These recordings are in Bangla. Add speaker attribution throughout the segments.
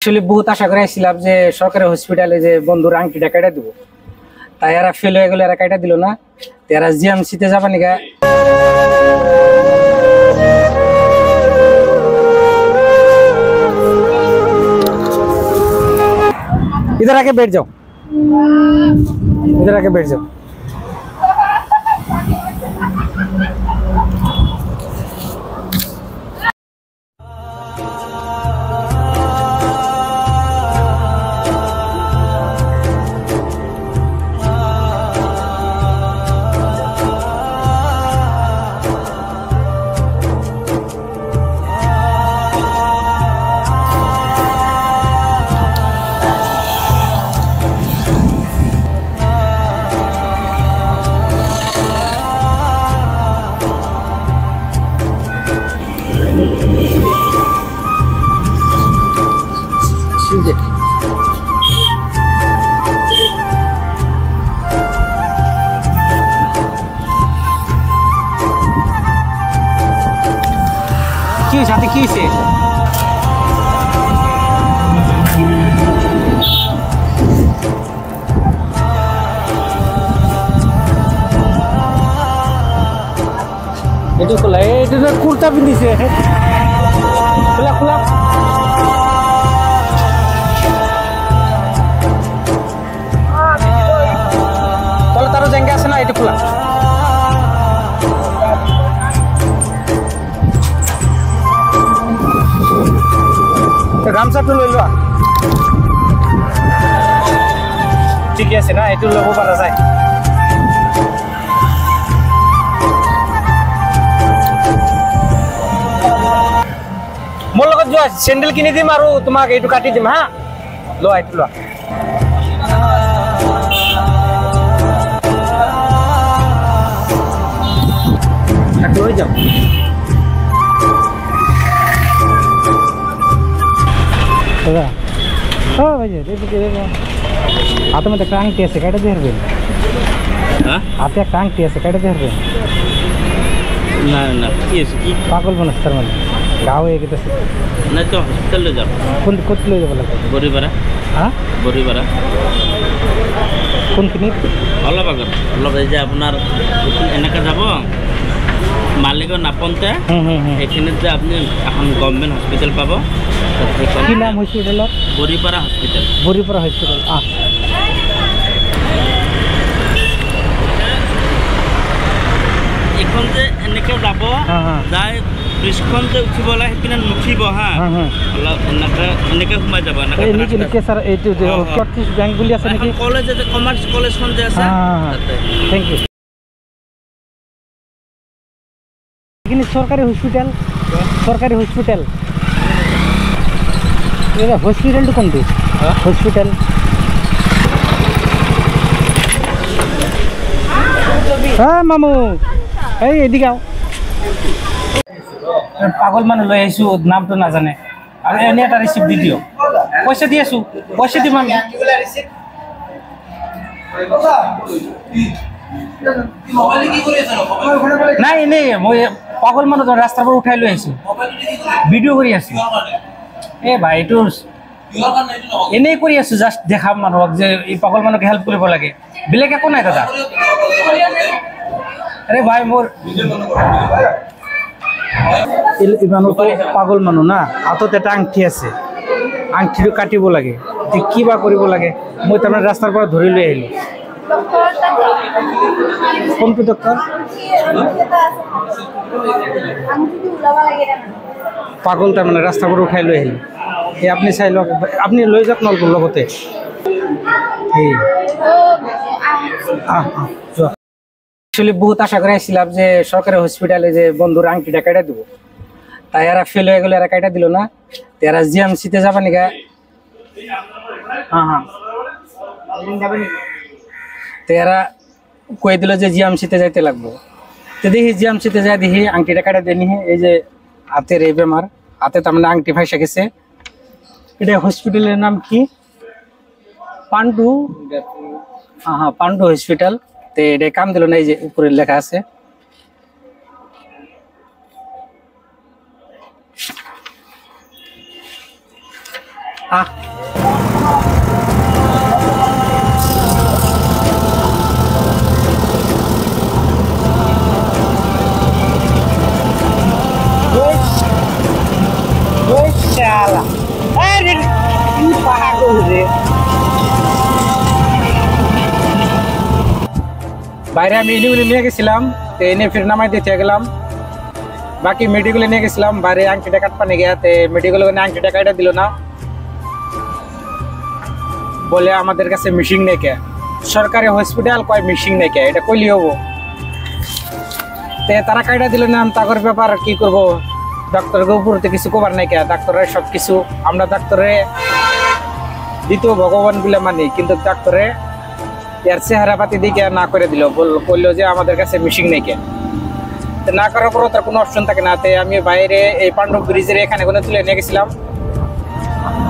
Speaker 1: আসলে বহুত আশা করে আসছিলাম যে সরকারি হসপিটালে যে বন্ধুর আংটিটা কেটে দিব, তাই এরা ফেল হয়ে গেল, এরা কেটে দিল না। এরা জিএমসিতে যাবা নিগা। इधर आके बैठ जाओ, इधर आके बैठ जाओ। কি সাথে কি হইছে? এটা খোলা, এটা কুর্তা পিন্ধিছে। খোলা খোলা তলে তারও জায়গা আছে না, এটা খোলা। গামছাটো লৈ লোৱা, ঠিকে আছে না, এইটো ল'ব পৰা যায়। মোৰ লগত যোৱা, চেণ্ডেল কিনি দিম আৰু তোমাক এইটো কাটি দিম। হা, লোৱা, এইটো লোৱা। লৈ যাওঁ। हाथ में एक आंगटी আছে কেটে ধরবেন। হ্যাঁ, হাতে একটা আংটি আছে কেটে ধরবেন। না না, কি আছে? কি পাগল মানুষ তার মানে গাও হয়ে গেছে না, তো হসপিটালে যাব। কোন কোথায় লয়ে যাব লাগে? বরিপাড়া। হ্যাঁ, বরিপাড়া। কোন ক্লিনিক? অলবাগর। অলবাগর যে আপনার এনেকা যাব মালিকৰ নাপনতে, এখানে যে আপনি এখন গভর্নমেন্ট হসপিটাল পাব। কি নাম হসপিটালৰ? বরিপাড়া হসপিটাল। বরিপাড়া হসপিটাল। এখন যে এনেকে যাব, যাই ব্ৰিজখন যে উঠিব লাগে সেইপিনে নুঠিব। হা, অলপ এনেকে সোমাই যাব। এনেকে স্যার এইটো যে প্লটিছ বেংক বুলি আছে নেকি? কলেজ যে কমাৰ্চ কলেজখন যে আছে তাতে। Thank you. এখানে সরকারি হসপিটাল, সরকারি হসপিটাল। এটা হসপিটালটা কোনটি? হসপিটাল হ্যাঁ মামু, এই এদিকে আও। পাগল মানুষ লৈ আহিছো, নামটো নাজানে। আৰু এনে এটা ৰিচিপ্ট দি দিও, পইচা দি আছো, পইচা দিম আমি। নাই এনেই মই পাগল মানুহ ৰাস্তাৰ পৰা উঠাই লৈ আহিছো, ভিডিঅ' কৰি আছো। এই ভাই এইটো এনেই কৰি আছো, জাষ্ট দেখাম মানুহক যে এই পাগল মানুহক হেল্প কৰিব লাগে, বেলেগ একো নাই দাদা। আরে ভাই মোৰ মানুহটো পাগল মানুহ না, হাতত এটা আংঠি আছে, আংঠিটো কাটিব লাগে। কিবা কৰিব লাগে, মই তাৰমানে ৰাস্তাৰ পৰা ধৰি লৈ আহিলোঁ। কোনটো ডক্টৰ? পাগল তাৰমানে ৰাস্তাৰ পৰা উঠাই লৈ আহিলোঁ। এই আপুনি চাই লওক, আপুনি লৈ যাওক নলব লগতে। আসলে বহুত আশা করে আসছিলাম যে সরকারি হসপিটালে যে বন্ধুর আংটিটা কেটে দিব, তাই এরা ফেল হয়ে গেল, এরা কেটে দিল না। এরা জিএমসিতে যাবা নিগা। হ্যাঁ, তো এরা কয়ে দিল যে জিএমসিতে যাইতে লাগবো। তো দেখি জিএমসিতে যাই, দেখি আংটিটা কেটে দিয়ে নিয়ে, এই যে হাতের এই বেমার, হাতে তার মানে আংটি ফাইসে গেছে। এটা হসপিটালের নাম কি? পান্ডু। হ্যাঁ, পান্ডু হসপিটাল। তো এটা কাম দিল না, এই যে উপরে লেখা আছে। বাইরে আমি এনে নিয়ে গেছিলাম, তো এনে ফির নামাই দিয়ে গেলাম। বাকি মেডিকেলে নিয়ে গেছিলাম, বাইরে আংটিটা কাটপানে গিয়া, তো মেডিকেল আংটিটা কাটা দিল না, বলে আমাদের কাছে মিশিং নেই কে, সরকারি হসপিটাল কয় মিশিং নেই কে, এটা কইলি হবো। তে তারা কাটা দিল না, তাগর ব্যাপার কি করব, ডাক্তারের উপর তো কিছু কবার নাই কে, ডাক্তারের সব কিছু আমরা ডাক্তারে দ্বিতীয় ভগবান বলে মানি, কিন্তু ডাক্তারে এর চেহারা পাতি দিকে না করে দিল, বললো যে আমাদের কাছে মিশিং নেই কে। না করার পরও তার কোনো অপশন থাকে না। তে আমি বাইরে এই পাণ্ডব ব্রিজের এখানে কোনো তুলে নিয়ে গেছিলাম,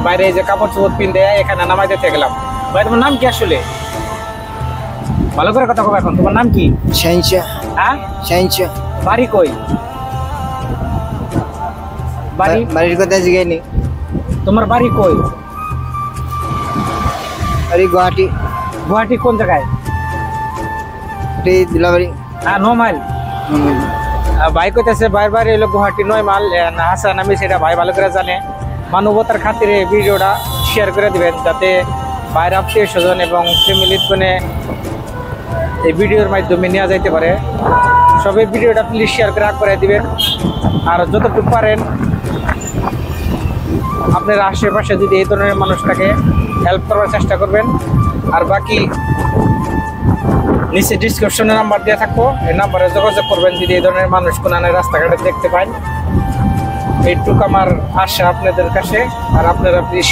Speaker 1: বাইরে যে কাপড় চোপড় পিনতে এখানে নামাই দিতে গেলাম। ভাই তোমার নাম কি আসলে? ভালো করে কথা বলো, এখন তোমার নাম কি?
Speaker 2: শাহিনশা।
Speaker 1: হ্যাঁ
Speaker 2: শাহিনশা।
Speaker 1: বাড়ি কই?
Speaker 2: বাড়ির কথা জিগাইনি।
Speaker 1: তোমার বাড়ি কই?
Speaker 2: বাড়ি গুয়াহাটি।
Speaker 1: গুয়াহাটি কোন জায়গায়?
Speaker 2: দিলাবাড়ি।
Speaker 1: হ্যাঁ 9 মাইল। ভাই কইতেছে ভাইয়ের বাড়ি হলো গুয়াহাটি 9 মাইল। হাসান আমি সেটা ভাই ভালো করে জানে। মানবতার খাতিরে ভিডিওটা শেয়ার করে দিবেন, যাতে বাইরের আত্মীয় স্বজন এবং ফ্যামিলির কোনে এই ভিডিওর মাধ্যমে নেওয়া যাইতে পারে। সবাই ভিডিওটা প্লিজ শেয়ার করে দিবেন, আর যতটুকু পারেন আপনার আশেপাশে যদি এই ধরনের মানুষটাকে হেল্প করার চেষ্টা করবেন। আর বাকি নিচে ডিসক্রিপশনে নাম্বার দেওয়া থাকবো, এই নাম্বারে যোগাযোগ করবেন যদি এই ধরনের মানুষ কোনানে রাস্তাঘাটে দেখতে পান। এইটুকু আমার আশা আপনাদের কাছে, আর আপনারা প্লিজ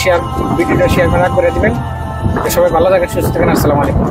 Speaker 1: ভিডিওটা শেয়ার করে দিবেন। সবাই ভালো থাকেন, সুস্থ থাকেন। আসসালামু আলাইকুম।